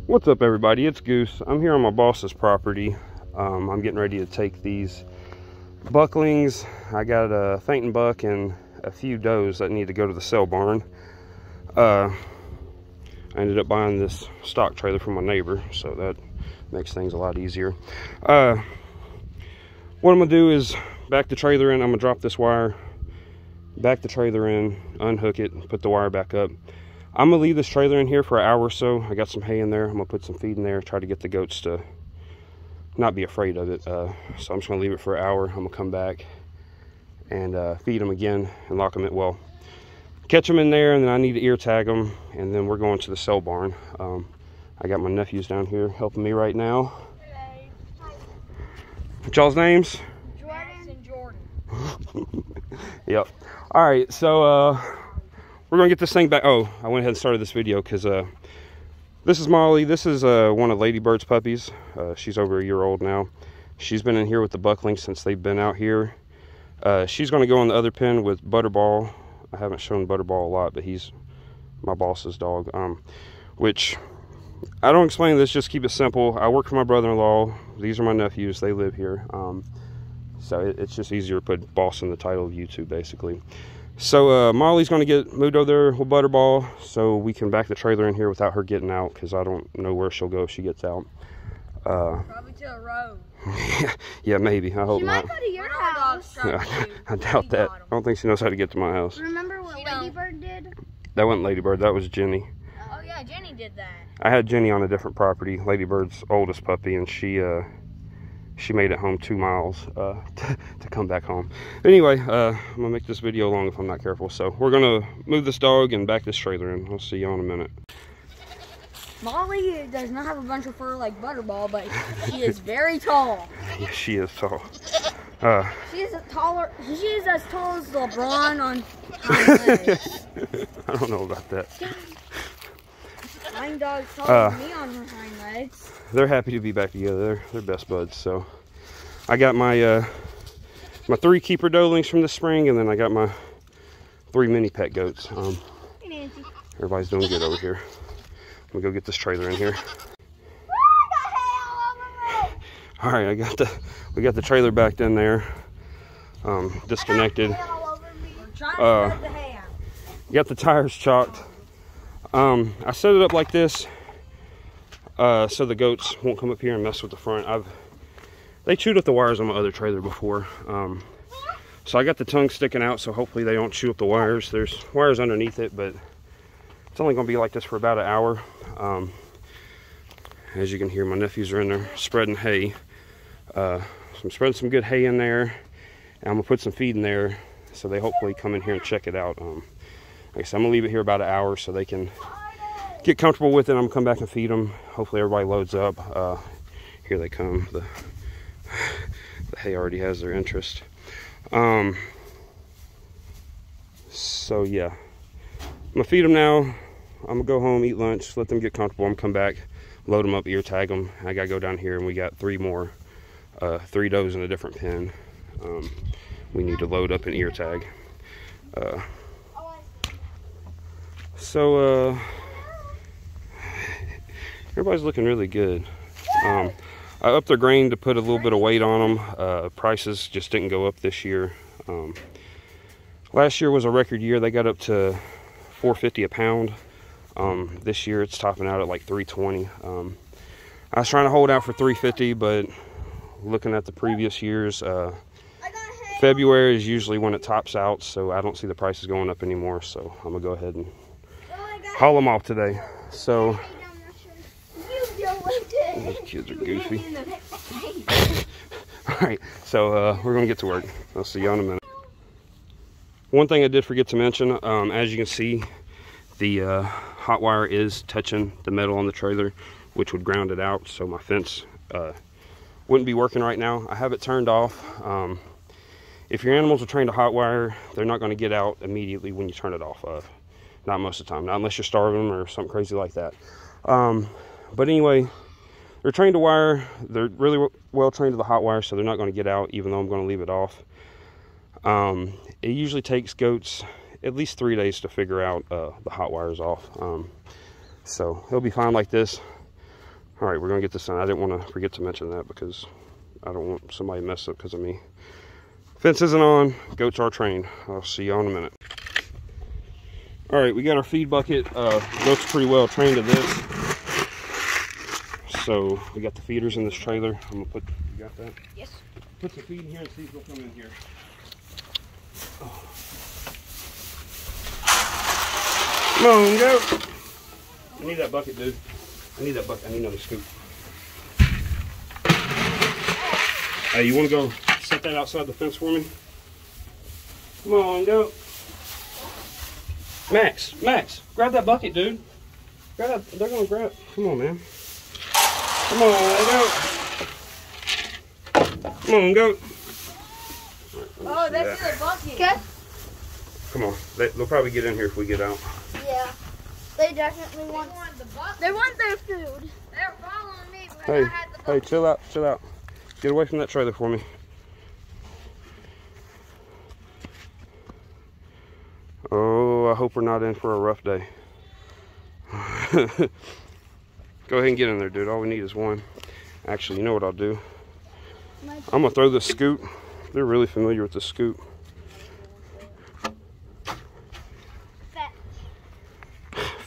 What's up, everybody? It's Goose. I'm here on my boss's property. I'm getting ready to take these bucklings. I got a fainting buck and a few does that need to go to the sale barn. I ended up buying this stock trailer from my neighbor, so that makes things a lot easier. What I'm gonna do is back the trailer in. I'm gonna drop this wire, back the trailer in, unhook it, put the wire back up. I'm gonna leave this trailer in here for an hour or so. I got some hay in there. I'm gonna put some feed in there, try to get the goats to not be afraid of it. So I'm just gonna leave it for an hour. I'm gonna come back and feed them again and lock them in. Well, catch them in there, and then I need to ear tag them, and then we're going to the sale barn. I got my nephews down here helping me right now. Hello. What y'all's names? Jordan and Jordan. Yep. All right, so we're gonna get this thing back. Oh, I went ahead and started this video because this is Molly. This is one of Lady Bird's puppies. She's over a year old now. She's been in here with the bucklings since they've been out here. She's gonna go in the other pen with Butterball. I haven't shown Butterball a lot, but he's my boss's dog. Which I don't explain this, just keep it simple. I work for my brother-in-law. These are my nephews. They live here. So it's just easier to put boss in the title of YouTube, basically. So Molly's going to get moved over there with Butterball so we can back the trailer in here without her getting out, because I don't know where she'll go if she gets out. Probably to a road. Yeah, maybe. I hope not. She might go to your house. I doubt that. I don't think she knows how to get to my house. Remember what Lady Bird did? That wasn't Lady Bird. That was Jenny. Oh yeah, Jenny did that. I had Jenny on a different property, Lady Bird's oldest puppy, and she made it home 2 miles to come back home. Anyway, I'm gonna make this video long if I'm not careful. So we're gonna move this dog and back this trailer in. I'll see you in a minute. Molly does not have a bunch of fur like Butterball, but she is very tall. Yeah, she is tall. She is as tall as LeBron on hind legs. I don't know about that. Mine dog's taller than me on her hind legs. They're happy to be back together. They're best buds. So I got my my 3 keeper doelings from the spring, and then I got my 3 mini pet goats. Hey, Nancy. Everybody's doing good over here. I'm gonna go get this trailer in here. All right, we got the trailer backed in there, disconnected. Got the tires chalked. I set it up like this so the goats won't come up here and mess with the front. They chewed up the wires on my other trailer before, so I got the tongue sticking out, so hopefully they don't chew up the wires. There's wires underneath it, but it's only gonna be like this for about an hour. As you can hear, my nephews are in there spreading hay. So I'm spreading some good hay in there, and I'm gonna put some feed in there so they hopefully come in here and check it out. Like I said, I'm gonna leave it here about an hour so they can get comfortable with it. I'm gonna come back and feed them. Hopefully everybody loads up. Here they come. The hay already has their interest. So yeah, I'm gonna feed them now. I'm gonna go home, eat lunch, let them get comfortable. I'm gonna come back, load them up, ear tag them. I gotta go down here, and we got 3 more, 3 does in a different pen. We need to load up and ear tag. So everybody's looking really good. I upped their grain to put a little bit of weight on them. Prices just didn't go up this year. Last year was a record year. They got up to $4.50 a pound. This year it's topping out at like $3.20. I was trying to hold out for $3.50, but looking at the previous years, February is usually when it tops out, so I don't see the prices going up anymore. So I'm gonna go ahead and haul them off today. So those kids are goofy. All right, so we're gonna get to work. I'll see you in a minute. One thing I did forget to mention, as you can see, the hot wire is touching the metal on the trailer, which would ground it out, so my fence wouldn't be working right now. I have it turned off. If your animals are trained to hot wire, they're not going to get out immediately when you turn it off. Not most of the time, not unless you're starving them or something crazy like that. But anyway, they're trained to wire. They're really well trained to the hot wire, so they're not going to get out, even though I'm going to leave it off. It usually takes goats at least 3 days to figure out the hot wires off. So he'll be fine like this. All right, we're gonna get this done. I didn't want to forget to mention that because I don't want somebody to mess up because of me. Fence isn't on, goats are trained. I'll see y'all in a minute. All right, we got our feed bucket. Goats are pretty well trained to this. So we got the feeders in this trailer. I'm gonna put, you got that? Yes. Put the feed in here and see if they'll come in here. Oh. Come on, goat. I need that bucket, dude. I need that bucket. I need another scoop. Hey, you want to go set that outside the fence for me? Come on, go. Max, grab that bucket, dude. Grab that. They're gonna grab. Come on, man. Come on, go. Come on, go. Oh, that's the bucket. Okay. Come on. They'll probably get in here if we get out. Yeah. They definitely want the bucket. They want their food. They're following me, but I had the bucket. Hey, chill out, chill out. Get away from that trailer for me. Oh, I hope we're not in for a rough day. Go ahead and get in there, dude. All we need is one. Actually, you know what I'll do? I'm gonna throw this scoop. They're really familiar with the scoop.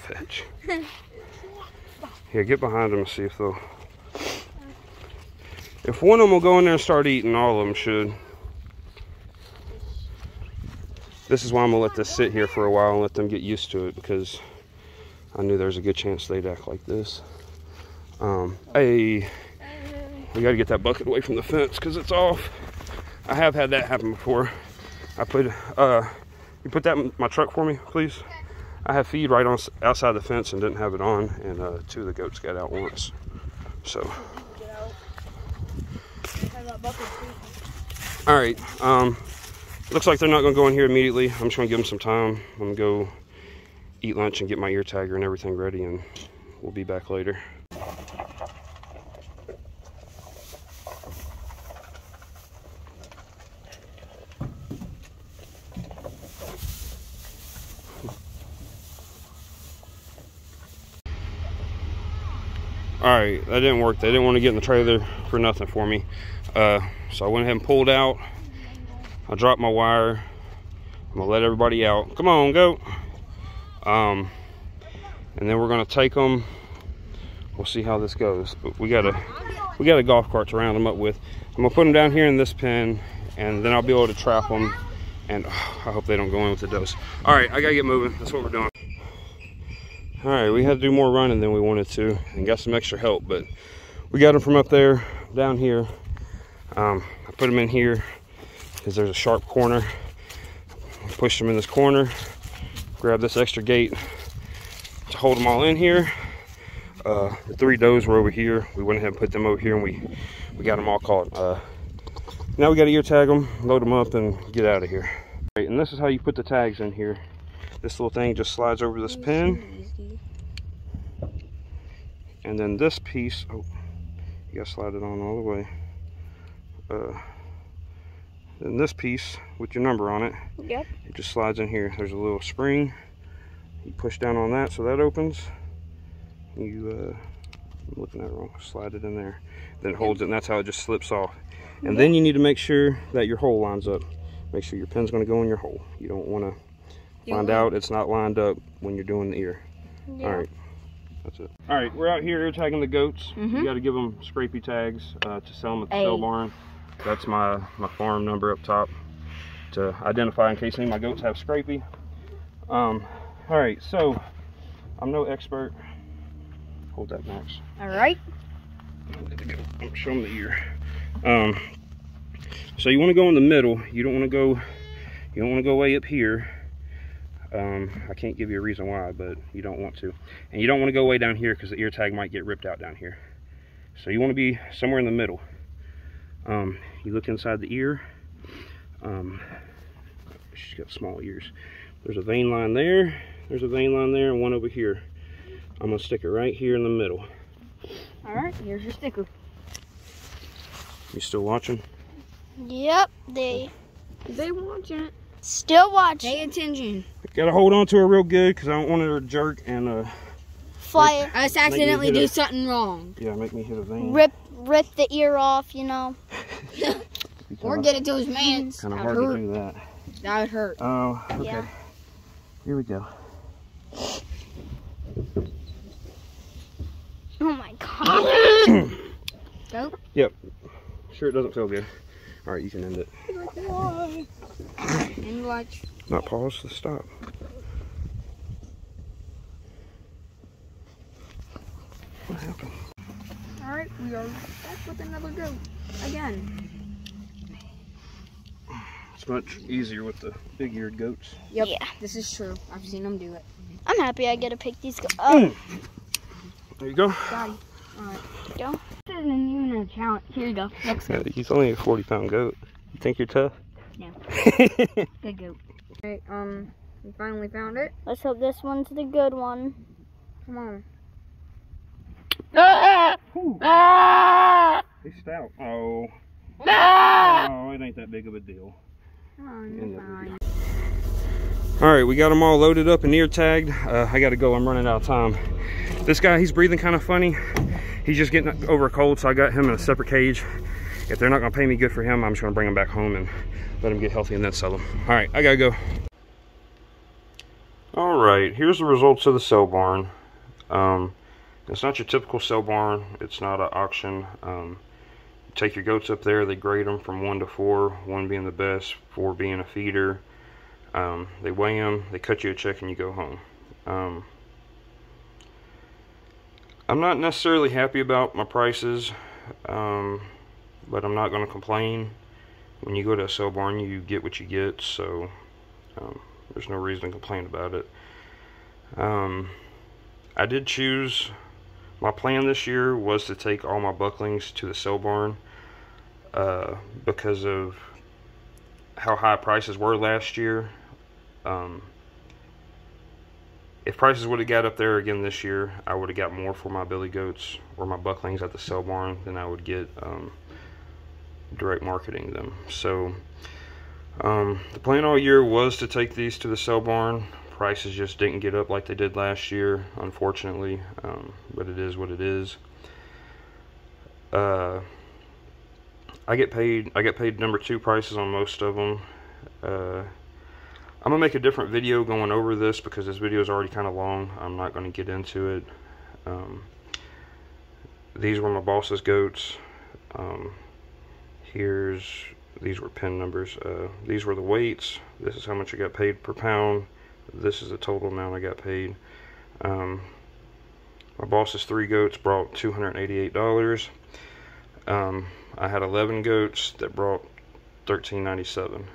Fetch. Here, get behind them and see if they'll... If one of them will go in there and start eating, all of them should. This is why I'm gonna let this sit here for a while and let them get used to it, because I knew there's a good chance they'd act like this. Hey, we gotta get that bucket away from the fence because it's off. I have had that happen before. I put, you put that in my truck for me, please? I have feed right on outside the fence and didn't have it on, and two of the goats got out once. So. All right. Looks like they're not gonna go in here immediately. I'm just gonna give them some time. I'm gonna go eat lunch and get my ear tagger and everything ready, and we'll be back later. All right, that didn't work. They didn't want to get in the trailer for nothing for me. So I went ahead and pulled out. I dropped my wire. I'm gonna let everybody out. Come on, go. And then we're gonna take them. We'll see how this goes. But we got a golf cart to round them up with. I'm gonna put them down here in this pen, and then I'll be able to trap them. And I hope they don't go in with the dose. All right, I gotta get moving. That's what we're doing. All right, we had to do more running than we wanted to, and got some extra help, but we got them from up there down here. I put them in here because there's a sharp corner. Pushed them in this corner, grab this extra gate to hold them all in here. The three does were over here. We went ahead and put them over here, and we got them all caught. Now we got to ear tag them, load them up, and get out of here. All right, and this is how you put the tags in here. This little thing just slides over this pin. And then this piece, oh, you gotta slide it on all the way. Then this piece with your number on it, yep, it just slides in here. There's a little spring. You push down on that so that opens. You, I'm looking at it wrong, slide it in there. Then it holds it, and that's how it just slips off. And then you need to make sure that your hole lines up. Make sure your pin's gonna go in your hole. You don't wanna find out it's not lined up when you're doing the ear. Yeah. All right. That's it. All right, we're out here ear tagging the goats. You got to give them scrapey tags to sell them at the sale barn. That's my farm number up top to identify in case any of my goats have scrapey. All right, so I'm no expert. Hold that, Max. All right. I'm good to go. I'm gonna show them the ear. So you want to go in the middle. You don't want to go. You don't want to go way up here. I can't give you a reason why, but you don't want to. And you don't want to go way down here because the ear tag might get ripped out down here. So you want to be somewhere in the middle. You look inside the ear. She's got small ears. There's a vein line there. There's a vein line there and one over here. I'm going to stick it right here in the middle. All right, here's your sticker. You still watching? Yep, they watching. Still watching. Pay attention. Gotta hold on to her real good because I don't want her to jerk and fly. I just accidentally do something wrong. Yeah, make me hit a vein. Rip the ear off, you know. Or get it to his mans. Kind of hard to do that. That would hurt. Oh, okay. Yeah. Here we go. Oh my god. Go. Yep. Sure, it doesn't feel good. All right, you can end it. And watch. Not pause, just stop. What happened? Alright, we are back with another goat. Again. It's much easier with the big-eared goats. Yep, Yeah. this is true. I've seen them do it. I'm happy I get to pick these. Oh, There you go. Daddy. Alright. go. This isn't even a challenge. Here you go. Next Yeah, goat. he's only a 40-pound goat. You think you're tough? No. Good goat. Alright, we finally found it. Let's hope this one's the good one. Come on. He's stout. Oh. Oh, it ain't that big of a deal. Come on, you're fine. All right, we got them all loaded up and ear tagged. I gotta go, I'm running out of time. This guy, he's breathing kind of funny. He's just getting over a cold, so I got him in a separate cage. If they're not gonna pay me good for him, I'm just gonna bring him back home and let him get healthy and then sell him. All right, I gotta go. All right, here's the results of the sale barn. It's not your typical sale barn. It's not an auction. Take your goats up there, they grade them from 1 to 4, 1 being the best, 4 being a feeder. They weigh them, they cut you a check, and you go home. I'm not necessarily happy about my prices, but I'm not going to complain. When you go to a sale barn, you get what you get, so there's no reason to complain about it. I did choose, my plan this year was to take all my bucklings to the sale barn because of how high prices were last year. If prices would have got up there again this year, I would have got more for my billy goats or my bucklings at the sale barn than I would get direct marketing them. So the plan all year was to take these to the sale barn. Prices just didn't get up like they did last year, unfortunately, but it is what it is. I get paid number 2 prices on most of them. I'm gonna make a different video going over this because this video is already kind of long. I'm not going to get into it. These were my boss's goats. These were pin numbers. These were the weights. This is how much I got paid per pound. This is the total amount I got paid. My boss's 3 goats brought $288. I had 11 goats that brought $13.97.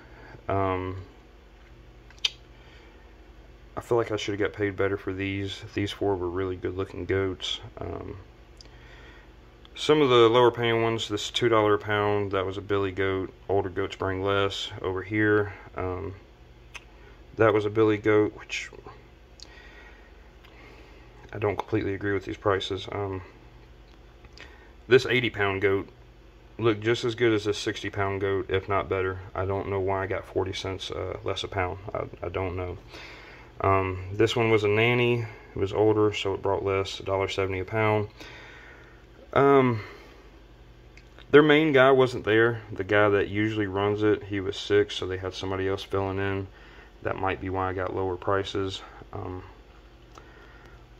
I feel like I should have got paid better for these. These 4 were really good looking goats. Some of the lower paying ones, this $2 a pound, that was a billy goat. Older goats bring less. Over here, that was a billy goat, which I don't completely agree with these prices. This 80-pound goat looked just as good as this 60-pound goat, if not better. I don't know why I got 40 cents less a pound. I don't know. This one was a nanny. It was older, so it brought less, $1.70 a pound. Their main guy wasn't there. The guy that usually runs it, he was sick, so they had somebody else filling in. That might be why I got lower prices.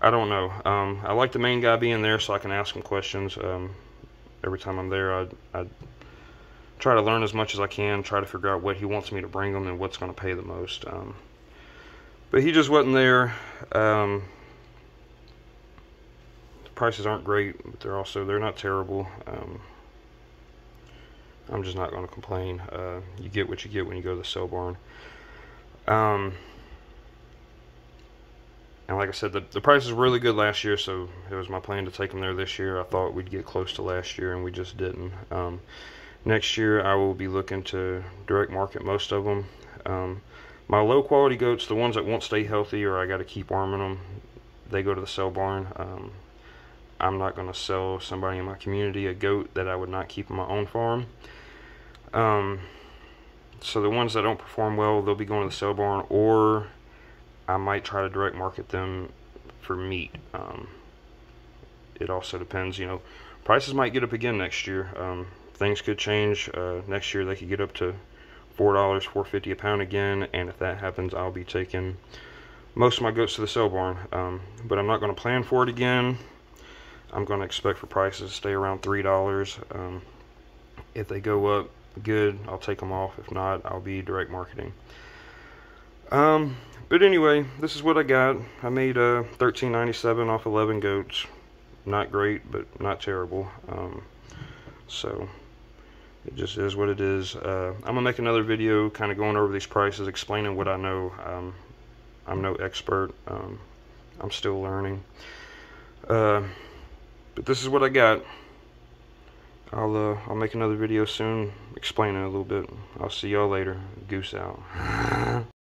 I don't know. I like the main guy being there so I can ask him questions. Every time I'm there, I try to learn as much as I can, try to figure out what he wants me to bring him and what's going to pay the most. But he just wasn't there. The prices aren't great, but they're not terrible. I'm just not going to complain. You get what you get when you go to the sale barn. And like I said, the prices were really good last year, so it was my plan to take them there this year. I thought we'd get close to last year, and we just didn't. Next year, I will be looking to direct market most of them. My low quality goats, the ones that won't stay healthy or I got to keep arming them, they go to the sale barn. I'm not going to sell somebody in my community a goat that I would not keep on my own farm. So the ones that don't perform well, they'll be going to the sale barn, or I might try to direct market them for meat. it also depends, you know, prices might get up again next year. Things could change. Next year they could get up to $4, $4.50 a pound again, and if that happens, I'll be taking most of my goats to the sale barn. But I'm not going to plan for it again. I'm going to expect for prices to stay around $3. If they go up, good, I'll take them off. If not, I'll be direct marketing. But anyway, this is what I got. I made $13.97 off 11 goats. Not great, but not terrible. So it just is what it is. I'm gonna make another video kind of going over these prices, explaining what I know. I'm no expert. I'm still learning. But this is what I got. I'll make another video soon explaining a little bit. I'll see y'all later. Goose out.